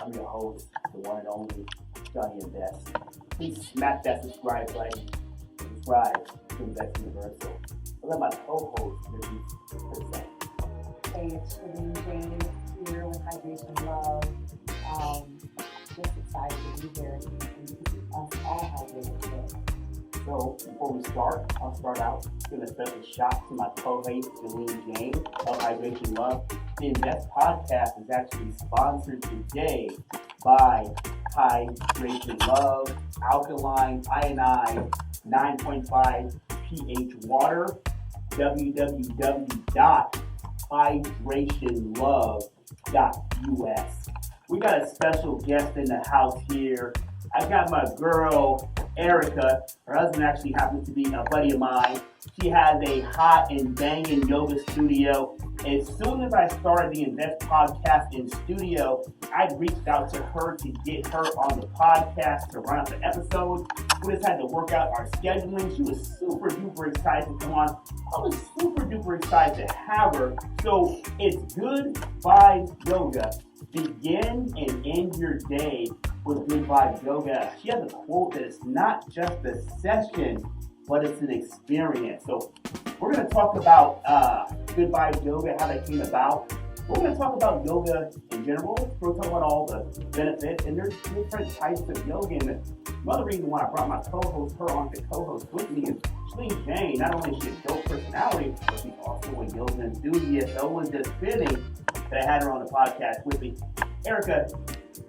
I'm your host, the one and only Johny Invest. Please smack that subscribe button. Subscribe to Invest Universal. I'll let my co-host introduce herself. Hey, it's Johny here with Hydration Love. Just excited to be here and keep us all hydrated today. So before we start, I'll start out giving a special shout to my co-host, Johny of Hydration Love. The Invest podcast is actually sponsored today by Hydration Love, alkaline, ionized, 9.5 pH water, www.hydrationlove.us. We got a special guest in the house here. I got my girl, Erica. Her husband actually happens to be a buddy of mine. She has a hot and banging yoga studio. As soon as I started the Invest podcast in studio, I reached out to her to get her on the podcast to run out the episodes. We just had to work out our scheduling. She was super duper excited to come on. I was super duper excited to have her. So it's Good Vibes Yoga. Begin and end your day with Good Vibes Yoga. She has a quote that it's not just a session, but it's an experience. So we're going to talk about Good Vibes Yoga, how that came about. We're going to talk about yoga in general. We're going to talk about all the benefits, and there's different types of yoga. And another reason why I brought my co-host, her on to co-host with me, is Jane. Not only is she a dope personality, but she's also a yoga enthusiast. So it was just fitting that I had her on the podcast with me. Erica,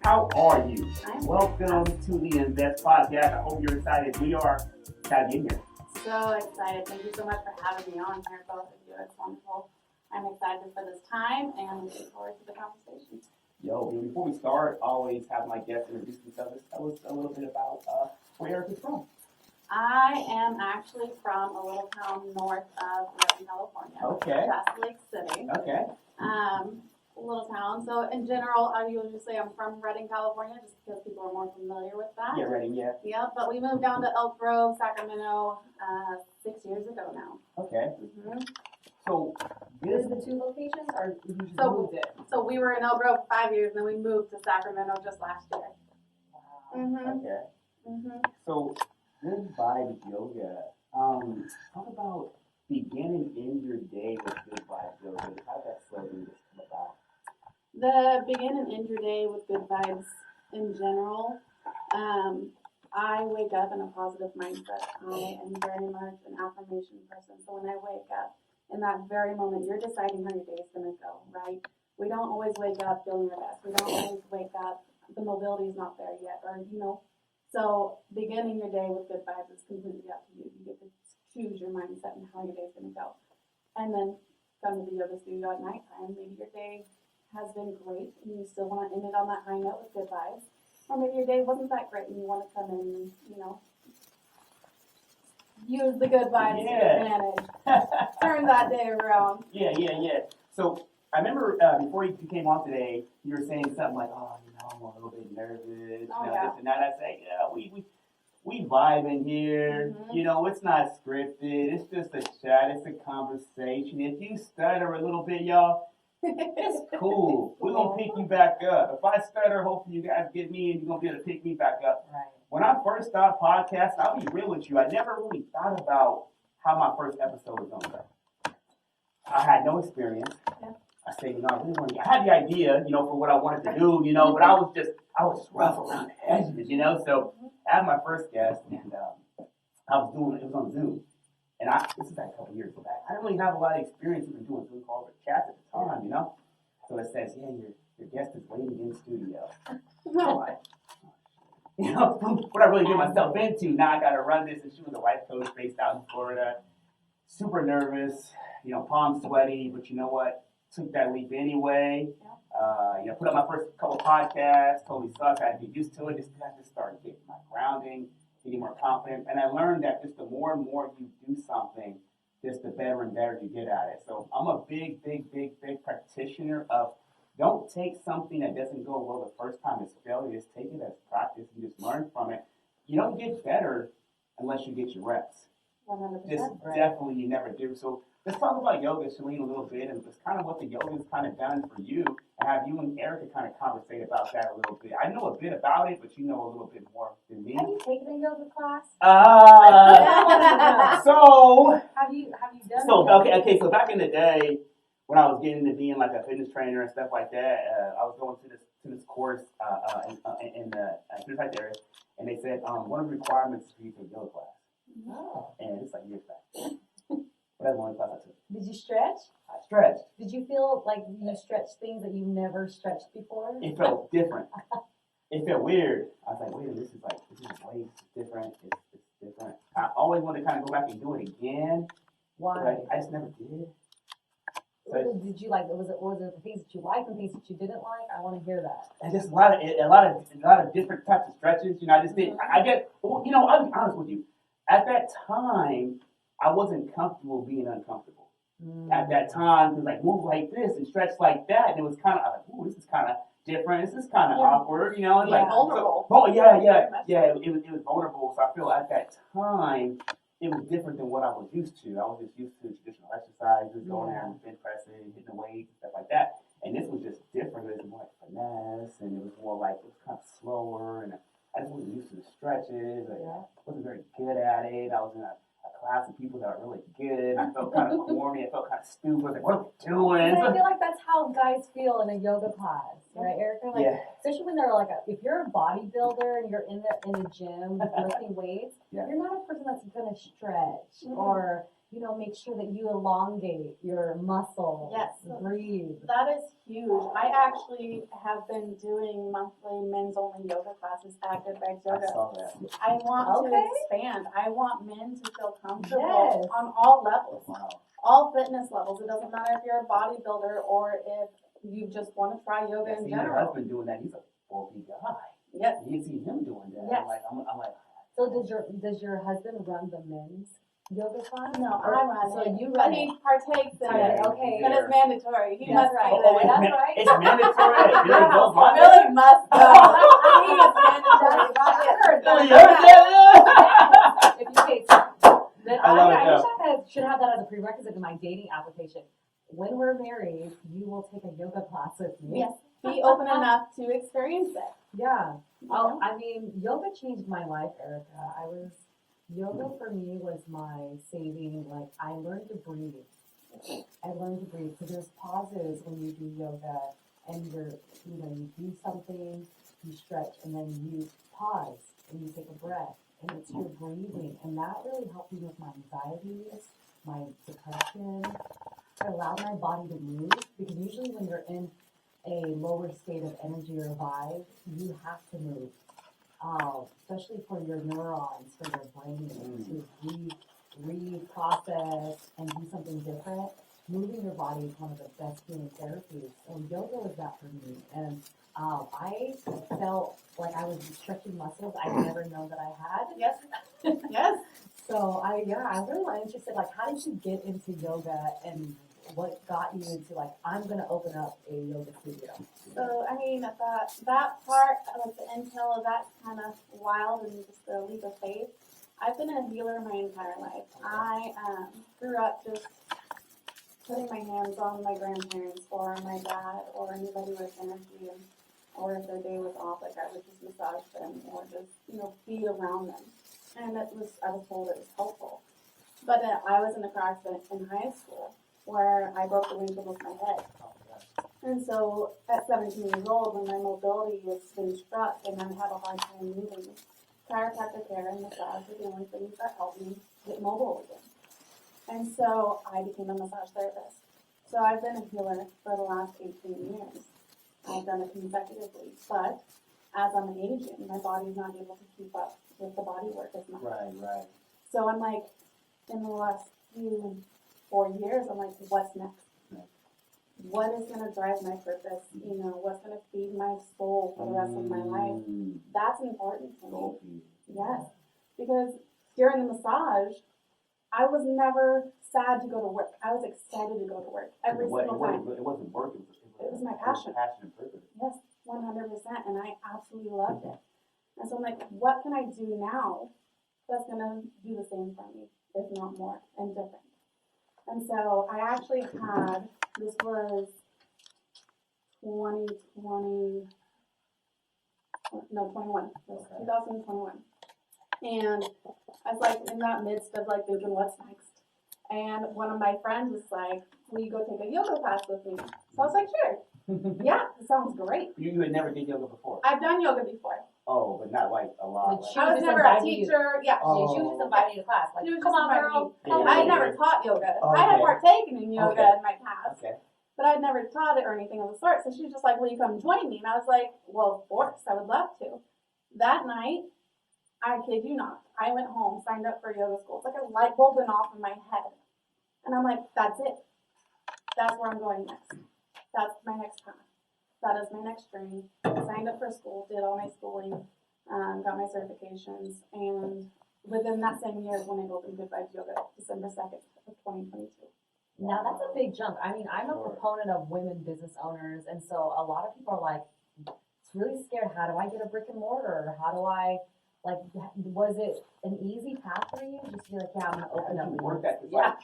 how are you? Welcome to the Invest podcast. I hope you're excited. We are excited to be here. So excited. Thank you so much for having me on here, both of you. It's wonderful. I'm excited for this time and looking forward to the conversation. Before we start, I always have my guests introduce themselves. Tell us a little bit about where Erica's from. I am actually from a little town north of Redding, California. Okay. Shasta Lake City. Okay. Little town. So in general, I usually say I'm from Redding, California, just because people are more familiar with that. Yeah, Redding, yeah. Yeah, but we moved down to Elk Grove, Sacramento, 6 years ago now. Okay. Mm-hmm. So, Is the two locations, or you just moved it? So we were in Elk Grove 5 years, and then we moved to Sacramento just last year. Wow. Mm-hmm. Okay. Mm-hmm. So, Good Vibes Yoga. Talk about beginning in your day with Good Vibes Yoga. How did that slowly just come about? The begin and end your day with good vibes in general. I wake up in a positive mindset. I am very much an affirmation person. So when I wake up, in that very moment, you're deciding how your day is going to go, right? We don't always wake up feeling our best. We don't always wake up, the mobility is not there yet, or, So beginning your day with good vibes is completely up to you. You get to choose your mindset and how your day is going to go. And then come to the yoga studio at nighttime. Maybe your day has been great and you still want to end it on that high note with good vibes. Or maybe your day wasn't that great and you want to come in and, use the good vibes to your advantage. Turn that day around. Yeah. So I remember before you came on today, you were saying something like, I'm a little bit nervous, this and that. I say, we vibe in here. Mm-hmm. It's not scripted. It's just a chat. It's a conversation. If you stutter a little bit, y'all, it's cool. We're going to pick you back up. If I stutter, hopefully you guys get me and you're going to be able to pick me back up. Right. When I first started podcasting, I'll be real with you. I never really thought about how my first episode was going to go. I had no experience. Yeah. I said, I had the idea, for what I wanted to do, but I was just rough around the edges, So I had my first guest, and it was on Zoom. And this is like a couple years back. I didn't really have a lot of experience in doing Zoom calls or chats at the time, So it says, your guest is waiting in studio. No. What I really get myself into. Now I got to run this, and she was a life coach based out in Florida. Super nervous, palms sweaty, but you know what? Took that leap anyway. Yeah. Put up my first couple podcasts. Totally sucked. I had to get used to it. Just had to start getting my grounding, getting more confident. And I learned that just the more and more you do something, just the better and better you get at it. So I'm a big practitioner of don't take something that doesn't go well the first time as failure. Just take it as practice and just learn from it. You don't get better unless you get your reps. 100%. Just definitely you never do. So let's talk about yoga, Shalene, a little bit, and just kind of what the yoga's kind of done for you, and have you and Erica kind of conversate about that a little bit. I know a bit about it, but you know a little bit more than me. Have you taken a yoga class? So Have you done? So yoga? okay. So back in the day, when I was getting into being like a fitness trainer and stuff like that, I was going to this course in the fitness area, and they said one of the requirements is for you to take a yoga class, Oh. and it's like years back. But that's the only class I took. Did you stretch? I stretched. Did you feel like you stretched things that you never stretched before? It felt different. It felt weird. I was like, wait, this is way different. It's different. I always wanted to kind of go back and do it again. Why? But I just never did. So Did you like? Was it the things that you liked and things that you didn't like? I want to hear that. and just a lot of different types of stretches. You know, I just did. I get. Well, you know, I'll be honest with you. At that time, I wasn't comfortable being uncomfortable. At that time, it was like move like this and stretch like that. And it was kind of like, ooh, this is kind of different. This is kind of awkward. You know, it's like vulnerable. So, yeah. It was vulnerable. So I feel at that time it was different than what I was used to. I was just used to traditional exercises, going there and bench pressing, hitting the weights, and stuff like that. And this was just different. It was more like finesse, and it was more like it was kind of slower. And I just wasn't used to the stretches. I wasn't very good at it. I was in a class of people that are really good. I felt kind of corny. I felt kind of stupid. Like, what am I doing? I feel like that's how guys feel in a yoga class, right, Erica? Like, especially when they're like, if you're a bodybuilder and you're in the gym lifting weights, you're not a person that's gonna stretch or make sure that you elongate your muscles. Yes. Breathe. That is huge. I actually have been doing monthly men's only yoga classes at Good Vibes Yoga. I saw that. I want to expand. I want men to feel comfortable on all levels, all fitness levels. It doesn't matter if you're a bodybuilder or if you just want to try yoga in general. My husband doing that. He's a bulky guy. Yes. You see him doing that. Yes. I'm like. So does your husband run the men's yoga class? No, I run it. So you but run he it. partakes in it. Okay. But it's mandatory. He must right. be there. That's right. It's mandatory. Billy goes on Billy must go. He is mandatory. I heard that. Yeah. If you pay, then I love it, I wish I should have that as a prerequisite in my dating application. When we're married, you will take a yoga class with me. Yes. Be open enough to experience it. Yeah. Oh, I mean, yoga changed my life, Erica. Yoga for me was my saving. Like, I learned to breathe. Because there's pauses when you do yoga, and you do something, you stretch, and then you pause and you take a breath, and it's your breathing, and that really helped me with my anxieties, my depression. It allowed my body to move, because usually when you're in a lower state of energy or vibe, you have to move. Especially for your neurons, for your brain to reprocess and do something different. Moving your body is one of the best healing therapies. So yoga was that for me. And I felt like I was stretching muscles I'd never known that I had. Yes. Yes. So I really was interested, like, how did you get into yoga and what got you into, like, I'm going to open up a yoga studio? So, I mean, that part, like the intel of that kind of wild and just a leap of faith. I've been a healer my entire life. I grew up just putting my hands on my grandparents or my dad or anybody with energy, or if their day was off, like I would just massage them or just, be around them. And I was told it was helpful. But I was in a car accident in high school where I broke the windshield with my head. And so at 17 years old, when my mobility has been struck and I have a hard time moving, chiropractic care and massage are the only things that help me get mobile again. And so I became a massage therapist. So I've been a healer for the last 18 years. I've done it consecutively. But as I'm aging, my body's not able to keep up with the body work as much. Right. So I'm like, in the last 4 years, I'm like, what's next? What is going to drive my purpose? What's going to feed my soul for the rest of my life? That's important to me. Yes. Because during the massage, I was never sad to go to work. I was excited to go to work every single time. It wasn't work. It was my passion. Passion and purpose. Yes, 100%. And I absolutely loved it. And so I'm like, what can I do now that's going to do the same for me, if not more, and different? And so I actually had, this was 2020, no, 21, it was 2021. And I was like in that midst of like thinking, what's next? And one of my friends was like, will you go take a yoga class with me? So I was like, sure. Yeah, it sounds great. You had never did yoga before? I've done yoga before. Oh, but not like a lot. But Like, she I was just never a invited you. teacher. Yeah. Oh. She was just inviting you to class. Like, She was come just on, inviting girl. me. Come I had on. never taught yoga. Oh, I had okay. partaken in yoga Okay. in my past, okay. but I'd never taught it or anything of the sort. So she was just like, will you come join me? And I was like, well, of course, I would love to. That night, I kid you not, I went home, signed up for yoga school. It's like a light bulb went off in my head. And I'm like, that's it. That's where I'm going next. That's my next path. That is my next journey. Signed up for school, did all my schooling, got my certifications, and within that same year is when I opened Good Vibes Yoga, December 2nd of 2022. Now that's a big jump. I mean, I'm a proponent of women business owners, and so a lot of people are like, it's really scared. How do I get a brick and mortar? How do I, like, was it an easy path for you? Just to be like, yeah, I'm gonna open up. Work at this, Yeah.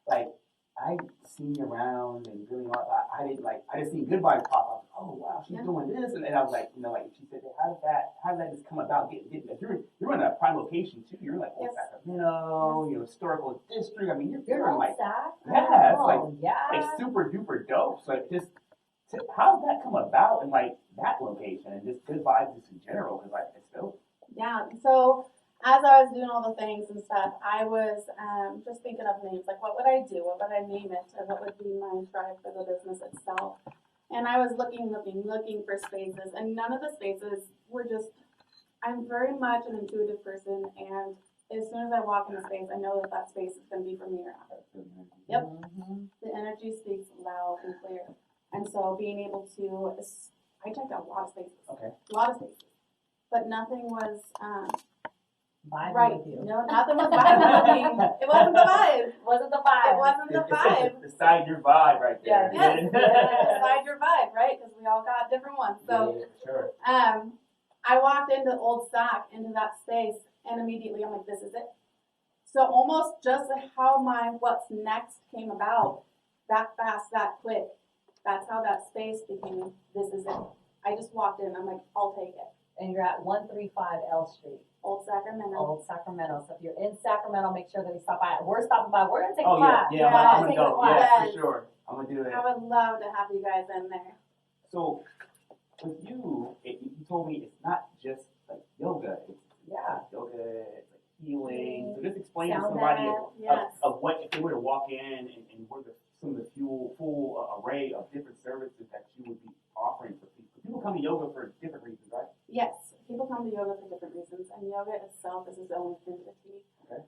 like I seen around and really, I didn't like, I just seen Good Vibes pop up. Oh wow, she's doing this, and I was like, like she said, how did that just come about? Getting you're in a prime location too. You're like Old Sacramento, historical district. I mean, you're in like, yeah, it's like super duper dope. So how did that come about in like that location and just Good Vibes just in general? Because like it's dope. Yeah. So as I was doing all the things and stuff, I was just thinking of names. Like, what would I do? What would I name it? Or what would be my tribe for the business itself? And I was looking for spaces. And none of the spaces were just, I'm very much an intuitive person. And as soon as I walk in a space, I know that space is going to be for me or not. Yep. Mm-hmm. The energy speaks loud and clear. And so being able to, I checked out a lot of spaces. Okay. A lot of spaces. But nothing was, right. With you. No, nothing was vibing with me. It wasn't the vibe. It wasn't the vibe. It wasn't the vibe. Decide your vibe right there. Yes. Decide your vibe, right? Because we all got different ones. So, sure. I walked into Old Sac, into that space, and immediately I'm like, this is it. So almost just how my what's next came about, that fast, that quick. That's how that space became, this is it. I just walked in, I'm like, I'll take it. And you're at 135 L Street. Old Sacramento. Old Sacramento. So if you're in Sacramento, make sure that we stop by. We're stopping by. We're going to take a class. Yeah, I'm going to go. Yeah, for sure. I'm going to do that. I would love to have you guys in there. So, with you, you told me it's not just like yoga. It's yoga, it's like healing. So just explain to somebody of what, if they were to walk in and what some of the full array of different services that you would be offering for people. People come to yoga for different reasons, right? Yes, people come to yoga for different reasons, and yoga itself is its own entity. Okay.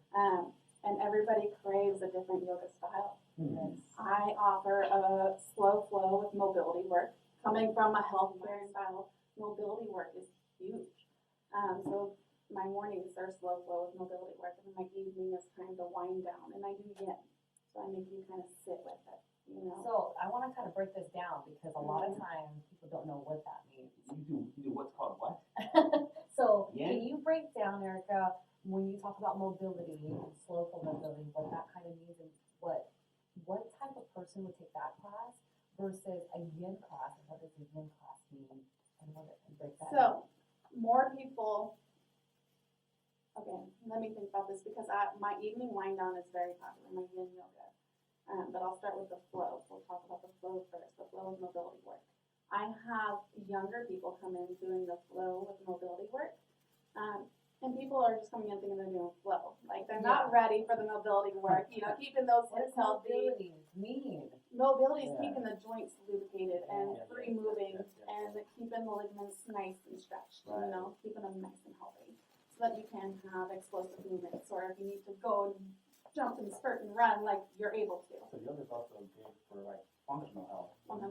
And everybody craves a different yoga style. Mm-hmm. I offer a slow flow with mobility work. Coming from a healthcare style, mobility work is huge. So my mornings are slow flow with mobility work, and then my evening is kind of the wind down, and I do yin. So I make you kind of sit with it, So I want to kind of break this down because a lot of times people don't know what that means. You do what's called what? So can you break down, Erica, when you talk about mobility, slow flow mobility, what that kind of means and what type of person would take that class versus a yin class, and what does a yin class mean? And break that down. So more people. Okay, let me think about this because my evening wind down is very popular, my yin yoga. But I'll start with the flow. We'll talk about the flow first, the flow of mobility work. I have younger people come in doing the flow with mobility work. And people are just coming in thinking they're doing flow. Like they're not ready for the mobility work, keeping those hips healthy. Mobility is keeping the joints lubricated and free moving and keeping the ligaments nice and stretched, keeping them nice and healthy. So that you can have explosive movements, or if you need to go and jump and spurt and run, like you're able to. So yoga is also good for like functional health. 100%.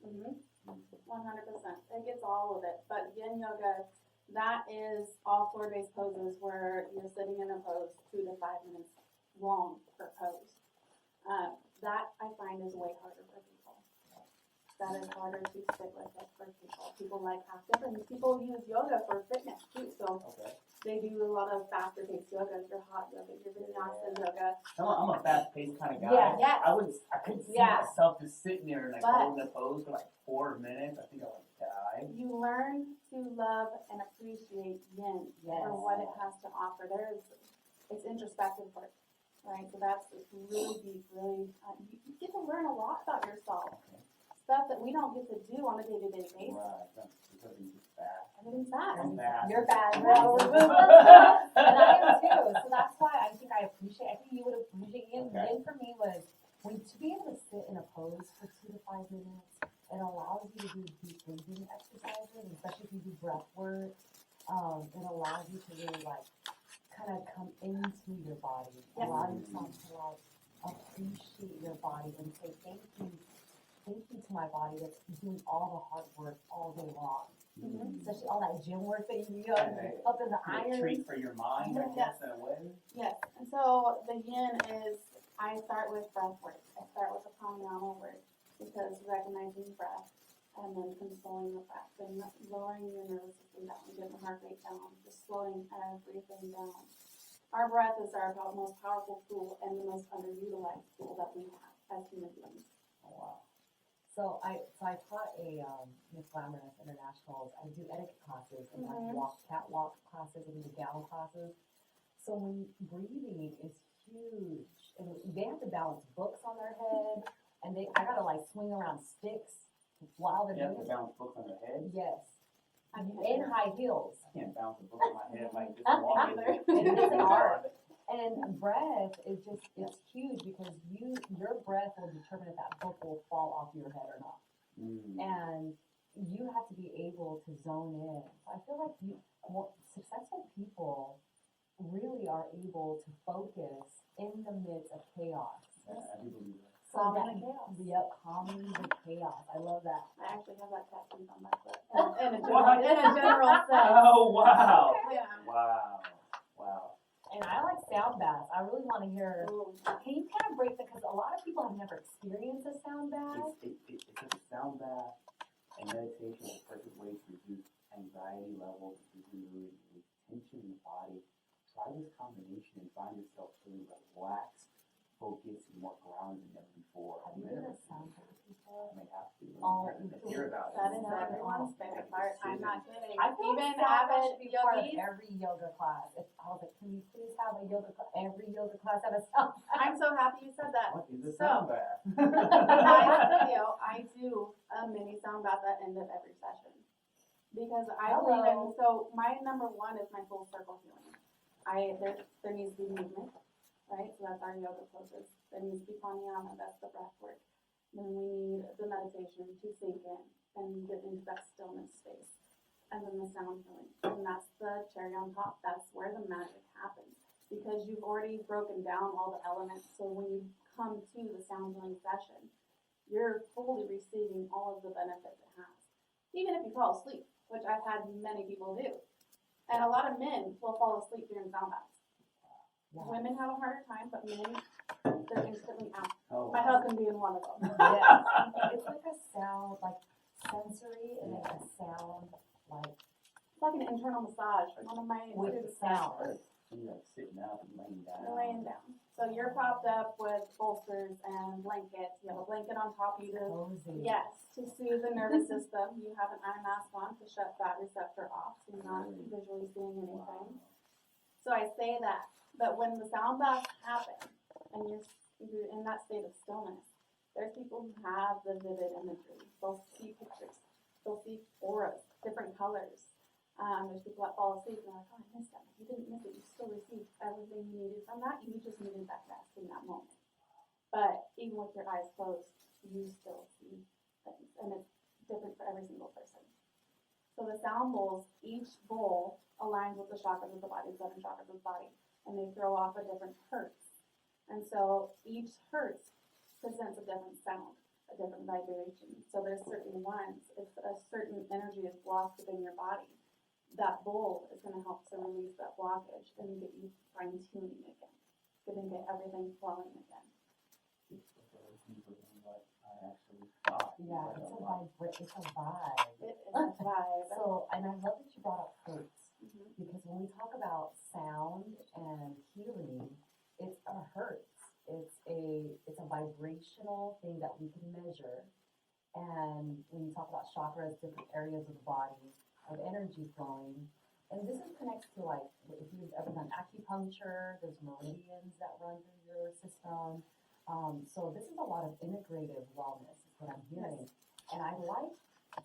Mm-hmm. 100%. It gets all of it. But yin yoga, that is all floor-based poses where you're sitting in a pose 2 to 5 minutes long per pose. That I find is way harder for people. That is harder to stick with it for people. People like active, and people use yoga for fitness too. So They do a lot of faster paced yoga, your hot yoga, your vinyasa yoga. I'm a fast-paced kind of guy. Yeah. Yes. I couldn't see Yeah. myself just sitting there and like But- holding a pose for like 4 minutes. I think I would die. You learn to love and appreciate yin Yes. for what it has to offer. It's introspective work, right? So that's really deep, really, you get to learn a lot about yourself. Okay. Stuff that we don't get to do on a day-to-day basis. Right. Everything's just fast. Everything's fast. I'm fast. You're bad. Yeah. And I am too. So that's why I think I think you would appreciate yin. Okay. Yin for me was to be able to sit in a pose for 2 to 5 minutes. It allows you to do deep breathing exercises, especially if you do breath work. It allows you to really like kind of come into your body. Yes. Allow yourself to like appreciate your body and say thank you to my body that's doing all the hard work all day long. Mhm. Especially all that gym work that you do Okay. up in the A iron. treat for your mind, I guess, in a way. Yes, and so the yin is, I start with breath work. I start with the pranayama work because recognizing breath and then controlling the breath and lowering your nervous system down, getting the heart rate down, just slowing everything down. Our breath is our most powerful tool and the most underutilized tool that we have as human beings. Oh, wow. So I taught a Miss Glamorous Internationals. I do etiquette classes and Mhm. like catwalk classes and the gown classes. So when breathing is huge, and they have to balance books on their head, and I gotta like swing around sticks while they're You have to doing it. balance books on your head. Yes, I can't in do it. high heels. I can't balance a book on my head like just walking. It is an art. And breath is it's huge because your breath will determine if that book will fall off your head or not. Mm. And you have to be able to zone in. So I feel like successful people really are able to focus in the midst of chaos. Yeah, I do believe that. So Calming that, the chaos. Yep, calming the chaos. I love that. I actually have that tattooed on my foot. In a What? general sense. Oh, wow. Yeah. Wow. Wow. And I like sound baths. I really want to hear. Ooh. Can you kind of break that? Because a lot of people have never experienced a sound bath. It's a sound bath and meditation is a perfect way to reduce anxiety levels, reduce mood, reduce tension in the body. Try this combination and find yourself feeling relaxed, focused, and more grounded than ever before. Have you done a sound bath before? I may have to. Oh, Let's hear about it. That is everyone's favorite part. I'm not kidding. I feel Even like sound bath avid should be part of yogis. every yoga class. I was like, can we please have a yoga class? Every yoga class have a sound bath. I'm so happy you said that. What is a So- sound bath? Nice video. I do a mini sound bath at the end of every session because I believe in. So my number one is my full circle healing. There needs to be movement, right? So that's our yoga poses. There needs to be pranayama. That's the breath work. Then we need the meditation to sink in and get into that stillness space, and then the sound healing. And that's the cherry on top. That's where the magic happens because you've already broken down all the elements. So when you come to the sound healing session, you're fully receiving all of the benefits it has. Even if you fall asleep, which I've had many people do. And a lot of men will fall asleep during sound baths. Yeah. Women have a harder time, but men, they're instantly out. Oh, My husband being one of them. Yes. It's like a sound, like sensory, and it's a sound, like It's like an internal massage. One of my with students sound. You're like sitting up and laying down. You're laying down. So you're propped up with bolsters and blankets. You have a blanket on top of you to, Cozy. yes, to soothe the nervous system. You have an eye mask on to shut that receptor off so you're not visually seeing anything. So I say that. But when the sound bath happens and you're in that state of stillness, there's people who have the vivid imagery. They'll see pictures. They'll see auras, different colors. There's people that fall asleep and they're like, oh, I missed that. You didn't miss it. You still received everything you needed from that. You just needed that rest in that moment. But even with your eyes closed, you still see things. And it's different for every single person. So the sound bowls, each bowl aligns with the chakras of the body, 7 chakras of the body. And they throw off a different hertz. And so each hertz presents a different sound, a different vibration. So there's certain ones, if a certain energy is blocked within your body, that bowl is going to help to release that blockage and get you fine-tuning again. It's going to get everything flowing again. It's deeper than what I actually thought. Yeah, it's a vibe. It is a vibe. So, and I love that you brought up hertz. Mhm. Because when we talk about foundational thing that we can measure. And when you talk about chakras, different areas of the body, of energy flowing, and this is connected to like, if you've ever done acupuncture, there's meridians that run through your system. So this is a lot of integrative wellness, is what I'm hearing. And I like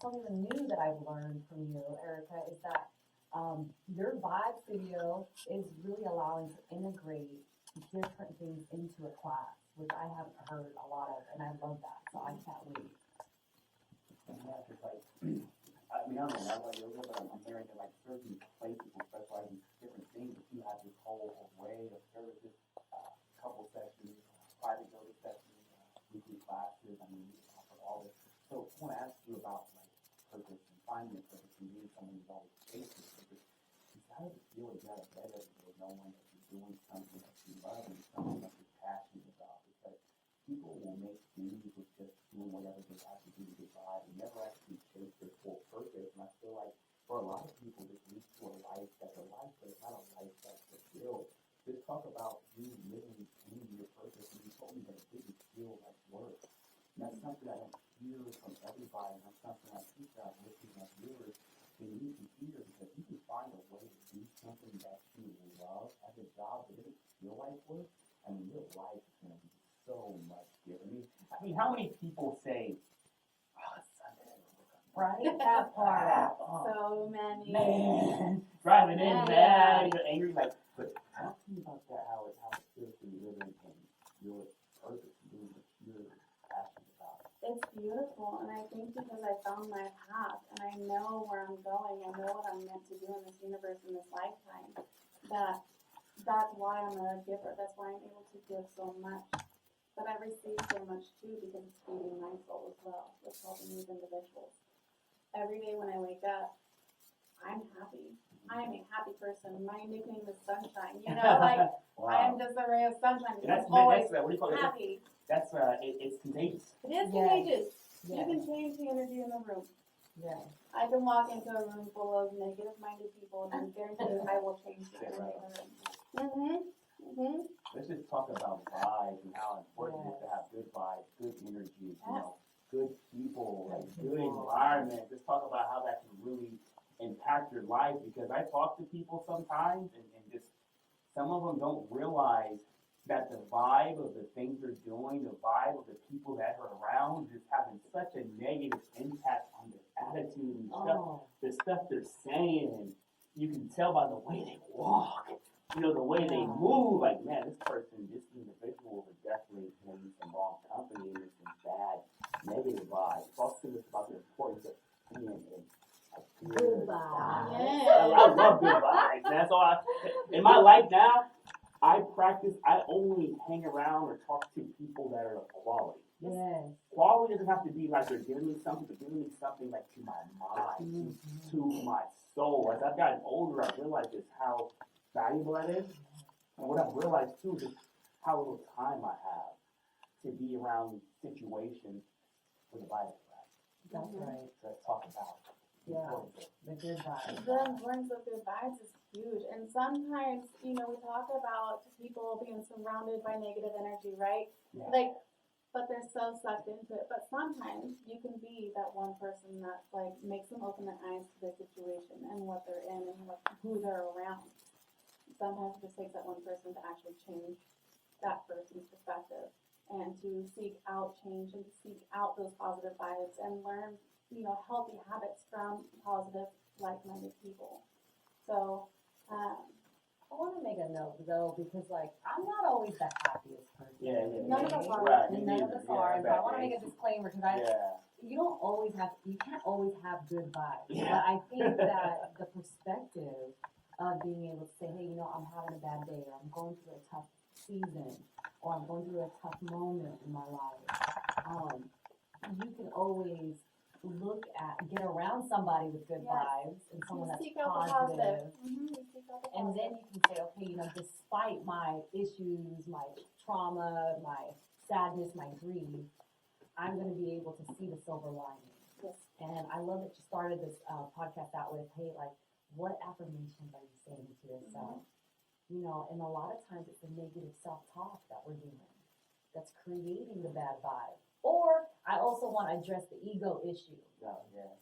something new that I've learned from you, Erica, is that your vibes video is really allowing to integrate different things into a class, which I haven't heard a lot of, and I love that. So I can't wait. And yeah, just like, I mean, I don't know about yoga, but I'm hearing that like certain places will specialize in different things, but you have this whole array of services, couple sessions, private yoga sessions, weekly classes. I mean, you offer all this. So I want to ask you about like purpose and finding your purpose and being someone who's always chasing purpose. How does it feel to get out of bed every day knowing that you're doing something that you love and something that you're passionate about? Because people will make music with just doing whatever they have to do to get by and never actually chase their full purpose. And I feel like for a lot of people, this leads to a life that's a life, but it's not a life that's fulfilled. Just talk about you living in your purpose, and you told me that it didn't feel like work. And that's something I don't hear from everybody, and that's something I think that I'm listening at yours, and you can hear, because you can find a way to do something that you love as a job that doesn't feel like work. I mean, your life is going to be so much different. I mean, how many people say, "Oh, it's Sunday, Right? That part. So many. man, driving in mad, you're angry." Like, but Talk to me about that, how it feels to be living in your purpose, doing what you're passionate about. It's beautiful, and I think because I found my path and I know where I'm going, I know what I'm meant to do in this universe in this lifetime, that's why I'm a giver. That's why I'm able to give so much. But I receive so much too because it's feeding my soul as well. It's helping these individuals. Every day when I wake up, I'm happy. I am a happy person. My nickname is Sunshine. You know, like I am just a ray of sunshine. And that's I'm always what do you call it? happy. That's it's contagious. It is Yes. contagious. You Yes. can change the energy in the room. Yes. I can walk into a room full of negative-minded people, and I guarantee you I will change the energy in the room. Let's just talk about vibes and how important it is to have good vibes, good energy, you know, good people, like good environment. Let's talk about how that can really impact your life, because I talk to people sometimes and just some of them don't realize that the vibe of the things they're doing, the vibe of the people that are around is having such a negative impact on their attitude and stuff, the stuff they're saying, and you can tell by the way they walk, you know, the way they move, like, man, this individual is definitely in some wrong company and some bad negative vibes. Talk to us about the importance of being in Good vibes. I love good vibes. That's all in my life now, I only hang around or talk to people that are of quality. Yes. Quality doesn't have to be like they're giving me something, but giving me something like to my mind, to my soul. As I've gotten older, I've realized just how valuable that is. And what I've realized too is how little time I have to be around situations where the vibe is right. That's right. So let's talk about the good vibes. The importance of good vibes is huge. And sometimes, you know, we talk about people being surrounded by negative energy, right? Yeah. Like, but they're so sucked into it. But sometimes you can be that one person that, like, makes them open their eyes to their situation and what they're in and who they're around. Sometimes it just takes that one person to actually change that person's perspective and to seek out change and to seek out those positive vibes and learn, you know, healthy habits from positive, like-minded people. So, I want to make a note though, because like I'm not always the happiest person. None of us are. Right, And none of us are. And so I want to make a disclaimer because you can't always have good vibes. Yeah. But I think that the perspective of being able to say, hey, you know, I'm having a bad day, or I'm going through a tough season, or I'm going through a tough moment in my life. You can always get around somebody with good vibes and someone that's positive. And then you can say, okay, you know, despite my issues, my trauma, my sadness, my grief, I'm going to be able to see the silver lining. Yes. And I love that you started this podcast out with, hey, like, what affirmations are you saying to yourself? You know, and a lot of times it's a negative self-talk that we're doing. that's creating the bad vibe. Or I also want to address the ego issue. Oh, yeah.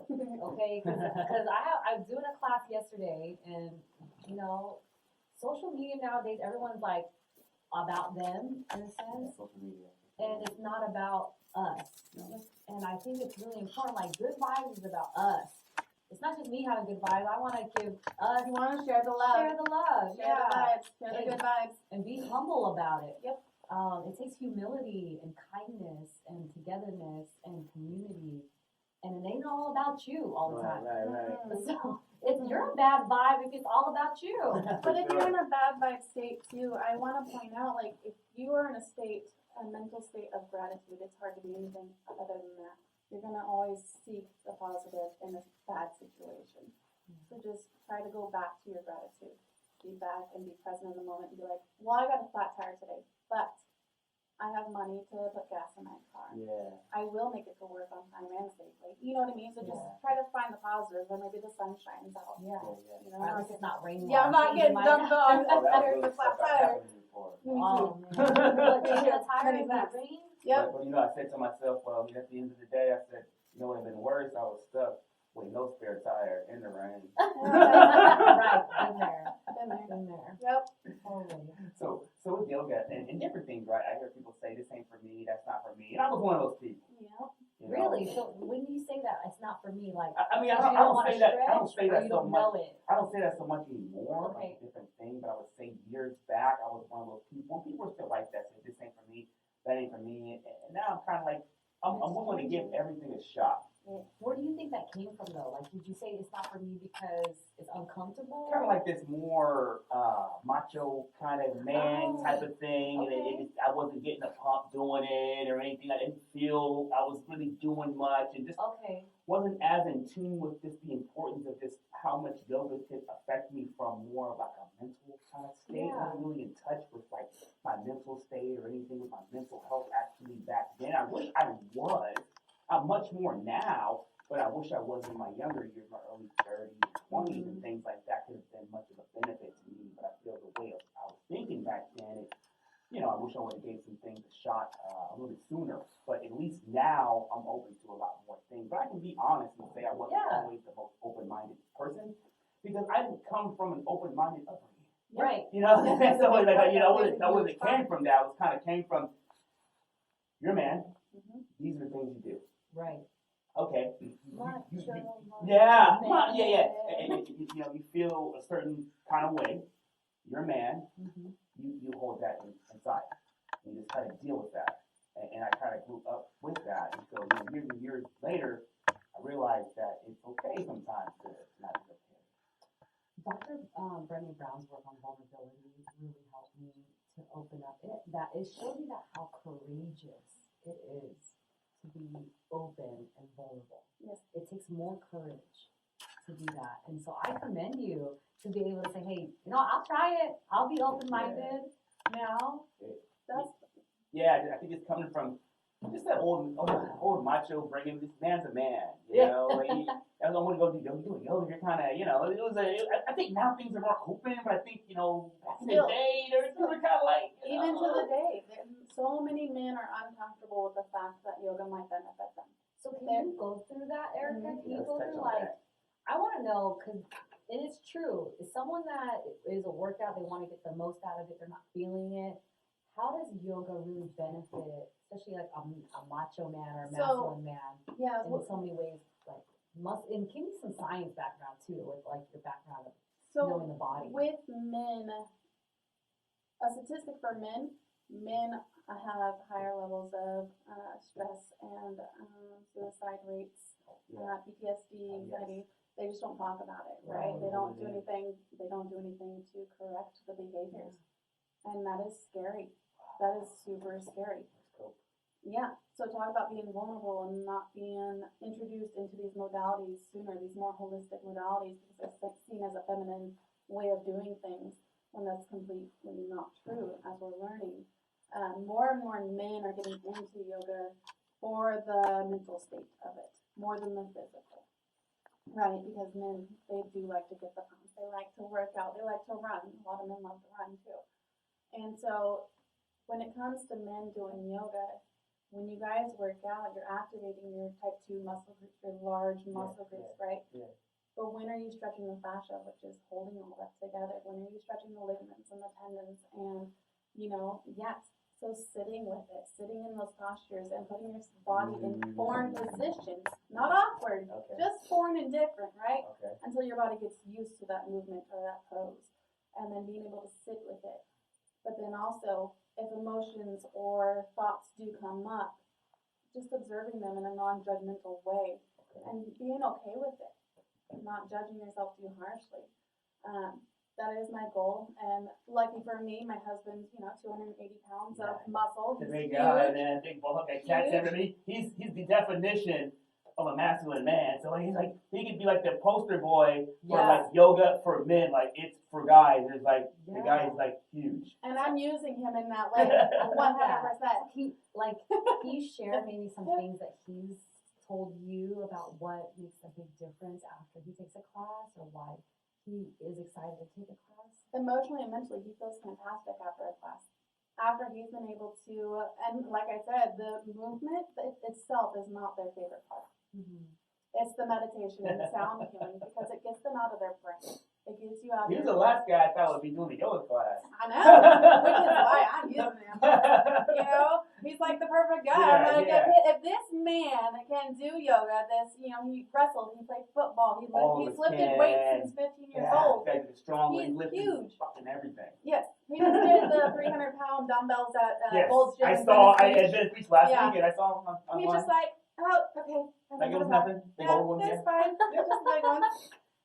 Okay, because I was doing a class yesterday, and you know, social media nowadays, everyone's like about them in a sense, Social media. and it's not about us. And I think it's really important. Like good vibes is about us. It's not just me having good vibes. I want to give us You want to share the love. share the love, Share the vibes. Share the And- good vibes. and be humble about it. Yep. It takes humility and kindness and togetherness and community, and it ain't all about you all the time. Right. So if you're a bad vibe, if it's all about you. But if you're in a bad vibe state too, I want to point out, like, if you are in a mental state of gratitude, it's hard to be anything other than that. You're going to always seek the positive in a bad situation. So just try to go back to your gratitude. Be back and be present in the moment and be like, well, I got a flat tire today, but I have money to put gas in my car. Yeah. I will make it to work on time and safely. You know what I mean? So just Yeah. try to find the positives, or maybe the sun shines out. Yeah. You know, Or at least it's not raining. yeah, I'm not getting dumped on Oh, that after was the really flat stuff that tire. happened to me before. Me too. Oh, man. Look, Me you too. get tired Many of that times. rain? Yep. But, you know, I said to myself, well, at the end of the day, I said, you know what would have been worse? I was stuck with no spare tire in the rain. Right, in there. Been there. In there. Yep. Totally. So with yoga and different things, right? I hear people say this ain't for me, that's not for me. And I was one of those people. Yep. You know? Really? So when you say that, it's not for me, like, I mean, I because don't, you I don't wanna say that. I don't stretch, say or that you so don't much. know it. I don't say that so much anymore. Okay. Like a different thing, but I would say years back, I was one of those people. People were still like that. Say this ain't for me, that ain't for me. And now I'm kind of like, I'm willing to give everything a shot. Where do you think that came from, though? Like, did you say it's not for me because it's uncomfortable? Kind of like this more macho kind of man Oh, type of thing, and okay. I wasn't getting a pump doing it or anything. I didn't feel I was really doing much, and just Okay. wasn't as in tune with just the importance of just how much yoga could affect me from more of like a mental kind of state. I wasn't really in touch with like my mental state or anything with my mental health actually back then. I wish I was. I'm much more now, but I wish I was in my younger years, my early 30s, 20s, and things like that could have been much of a benefit to me. But I feel the way I was thinking back then, I wish I would have gave some things a shot a little bit sooner. But at least now I'm open to a lot more things. But I can be honest and say I wasn't always the most open-minded person because I didn't come from an open-minded upbringing. Right. So like, I wasn't came from that. I was kind of came from, you're a man. These are the things you do. Right. Okay. Macho, Yeah. man. And you feel a certain kind of way. You're a man. Mhm. You hold that inside. You just kind of deal with that. And I kind of grew up with that. And so years and years later, I realized that it's okay sometimes to not be okay. Dr. Brené Brown's work on vulnerability really helped me to open up. It showed me that how courageous it is to be open and vulnerable. Yes. It takes more courage to do that. And so I commend you to be able to say, hey, I'll try it. I'll be open-minded now. Yeah, I think it's coming from just that old macho bringing this man's a man, Like, I don't want to go do yoga. You're kind of, it was I think now things are more open, but I think, back in the day, they were kind of like, Even to the day, so many men are uncomfortable with the fact that yoga might benefit them. So can you go through that, Erica? Can you go Let's touch through, on like, I want to know, because it is true. Is someone that is a workout, they want to get the most out of it, they're not feeling it. How does yoga really benefit, especially like a macho man or a masculine man, Yeah. in so many ways? Like, and give me some science background too, with like your background of knowing the body. With men, a statistic for men have higher levels of stress and suicide rates, PTSD, anxiety. They just don't talk about it, right? They don't do anything. They don't do anything to correct the behaviors, and that is scary. That is super scary. Yeah. So talk about being vulnerable and not being introduced into these modalities sooner, these more holistic modalities, because they're seen as a feminine way of doing things, when that's completely not true, as we're learning. More and more men are getting into yoga for the mental state of it, more than the physical. Right, because men, they do like to get the pumps. They like to work out. They like to run. A lot of men love to run too. And so when it comes to men doing yoga, when you guys work out, you're activating your type 2 muscle groups, your large muscle groups, right? Yeah. But when are you stretching the fascia, which is holding all that together? When are you stretching the ligaments and the tendons? And, yes. So sitting with it, sitting in those postures and putting your body in foreign positions, not awkward, Okay. just foreign and different, right? Okay. Until your body gets used to that movement or that pose. And then being able to sit with it. But then also, if emotions or thoughts do come up, just observing them in a non-judgmental way and being okay with it, not judging yourself too harshly. That is my goal. And lucky for me, my husband's, 280 pounds of muscle. The He's big guy, huge. man, big bulk. I can't say to me. He's the definition of a masculine man. So he's like, he could be like the poster boy for like yoga for men. Like it's for guys. There's like the guy is like huge. And I'm using him in that way, 100%. Can you share maybe some things that he's told you about what makes a big difference after he takes a class, or why he is excited to take a class? Emotionally and mentally, he feels fantastic after a class. After he's been able to, and like I said, the movement itself is not their favorite part. Mm-hmm. It's the meditation and the sound healing, because it gets them out of their brain. It gets you out. He was the last guy I thought would be doing the yoga class. I know, which is why I'm using him. He's like the perfect guy. Yeah, I'm like, if this man can do yoga, he wrestled, he played football, he's lifted weights since 15 years old. He's strong, He's lifting huge. fucking everything. Yes, he just did the 300-pound dumbbells at Yes, Gold's Gym. I had been speech last Yeah. week and I saw him on He's just like, oh, okay. like it was nothing. Big old one, It's fine. Just a big one.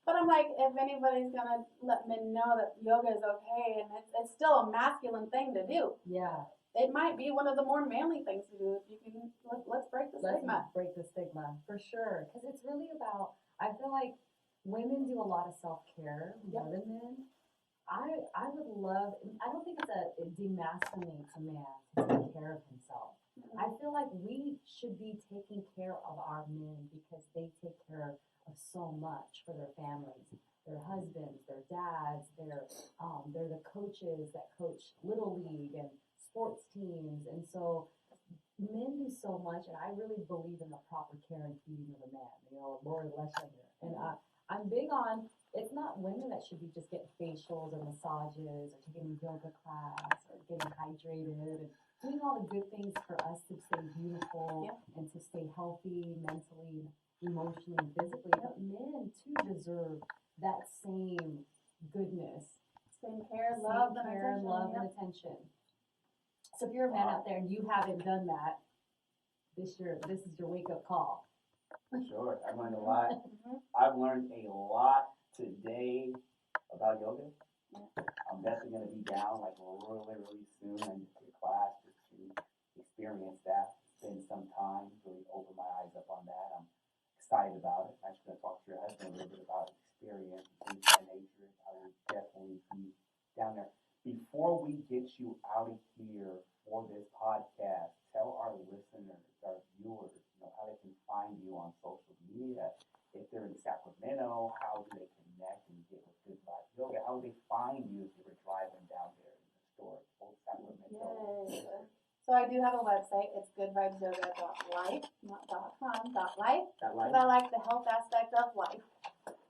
But I'm like, if anybody's gonna let men know that yoga is okay and it's still a masculine thing to do. Yeah. It might be one of the more manly things to do. If you can, let's break the stigma. Break the stigma, for sure. Because it's really about, I feel like women do a lot of self-care more than men. I would love, I don't think it demasculates a man to take care of himself. I feel like we should be taking care of our men because they take care of so much for their families, their husbands, their dads, they're the coaches that coach Little League and sports teams. And so men do so much, and I really believe in the proper care and feeding of a man, Lori Leshinger. And I'm big on, it's not women that should be just getting facials or massages or taking a yoga class or getting hydrated and doing all the good things for us to stay beautiful and to stay healthy mentally, emotionally, and physically. But men too deserve that same goodness. Same care, love, and attention. So if you're a man out there and you haven't done that, this is your wake-up call. Sure, I've learned a lot. I've learned a lot today about yoga. I'm definitely going to be down like really soon and take a class just to experience that, spend some time, really open my eyes up on that. I'm excited about it. I'm actually going to talk to your husband a little bit about experience and things of that nature. I will definitely be down there. Before we get you out of here for this podcast, tell our listeners, our viewers, how they can find you on social media. If they're in Sacramento, how do they connect and get with Good Vibes Yoga? How do they find you if they were driving down there in the historic old Sacramento? Yes. So I do have a website. It's goodvibesyoga.life, not .com, .life. Because I like the health aspect of life.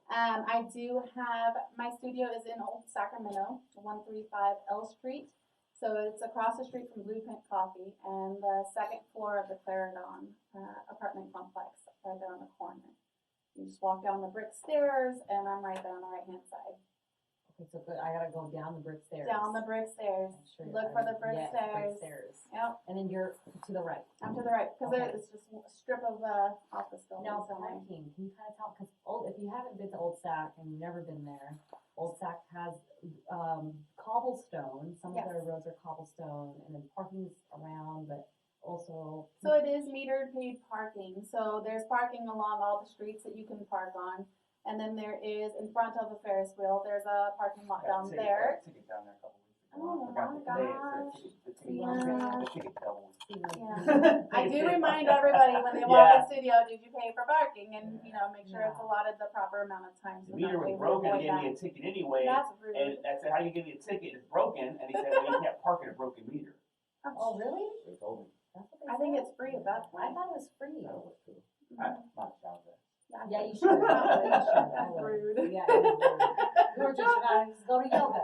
I do have, my studio is in Old Sacramento, 135 L Street. So it's across the street from Blueprint Coffee and the second floor of the Clarendon apartment complex, right there on the corner. You just walk down the brick stairs and I'm right there on the right-hand side. Okay, so good. I gotta go down the brick stairs. Down the brick stairs. Sure, Look for the brick stairs. Yep. And then you're to the right. I'm to the right, because it's just a strip of office buildings. Now, parking, can you kind of tell, because if you haven't been to Old Sac and you've never been there, Old Sac has cobblestone, some of their roads are cobblestone, and then parking's around, but also... So it is metered paid parking, so there's parking along all the streets that you can park on, and then there is, in front of the Ferris wheel, there's a parking lot down there. I took it down there a couple weeks ago. Oh I my forgot gosh. the ticket doubled. Yeah. I do remind everybody when they walk in studio, did you pay for parking? And, make sure it's allotted the proper amount of time. The meter was broken, he gave me a ticket anyway. That's rude. And I said, how do you give me a ticket? It's broken. And he said, well, you can't park in a broken meter. Oh, really? They told me. That's what they I think said? it's free at that I point. thought it was free. That was true. Mhm. Not shower vest. Yeah, you should. You should. I would. Rude. Yeah, it was rude. We were just trying to go to yoga.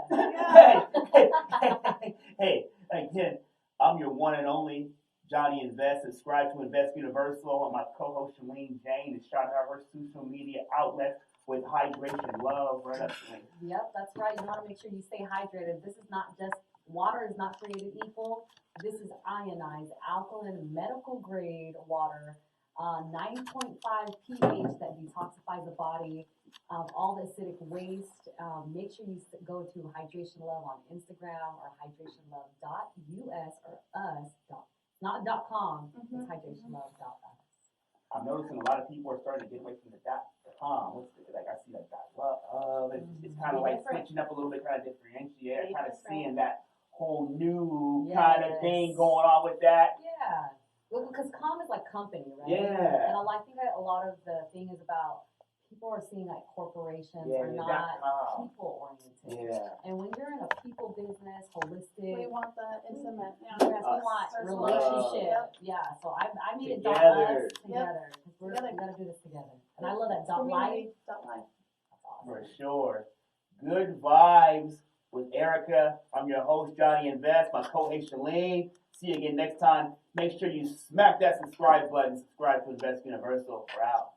Hey, again, I'm your one and only Johnny Invest. Subscribe to Invest Universal, and my co-host Shalene Jane is shouting out her social media outlets with hydration love. Right up, Shalene. Yep, that's right. You want to make sure you stay hydrated. This is not just water is not created equal. This is ionized, alkaline, medical grade water. 9.5 pH that detoxifies the body of all the acidic waste. Make sure you go to Hydration Love on Instagram or hydrationlove.us or us. Not .com, it's hydrationlove.us. I'm noticing a lot of people are starting to get away from the .com. What's the, like I see like .love. It's kind of like switching up a little bit, trying to differentiate. Kind of seeing that whole new kind of thing going on with that. Yeah. Well, because com is like company, right? Yeah. And I think that a lot of the thing is about people are seeing like corporations are not people oriented. Yeah. And when you're in a people business, holistic, We want the intimate. yes, we want Personal. relationship. Yeah. So I made it Together. us together. Because we gotta do this together. And I love that Community. life. Dot life. That's awesome. For sure. Good vibes with Erica. I'm your host, Johnny Invest, my co-host Shalene. See you again next time. Make sure you smack that subscribe button. Subscribe to Invest Universal. We're out.